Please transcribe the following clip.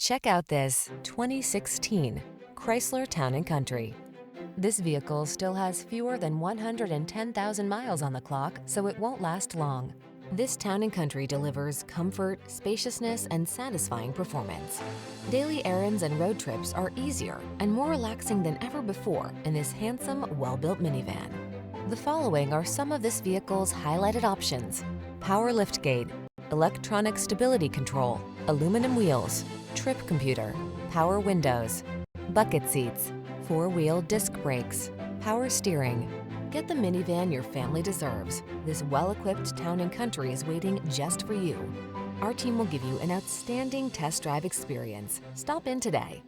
Check out this 2016 Chrysler Town & Country. This vehicle still has fewer than 110,000 miles on the clock, so it won't last long. This Town & Country delivers comfort, spaciousness, and satisfying performance. Daily errands and road trips are easier and more relaxing than ever before in this handsome, well-built minivan. The following are some of this vehicle's highlighted options: power liftgate, electronic stability control, aluminum wheels, trip computer, power windows, bucket seats, four-wheel disc brakes, power steering. Get the minivan your family deserves. This well-equipped Town & Country is waiting just for you. Our team will give you an outstanding test drive experience. Stop in today.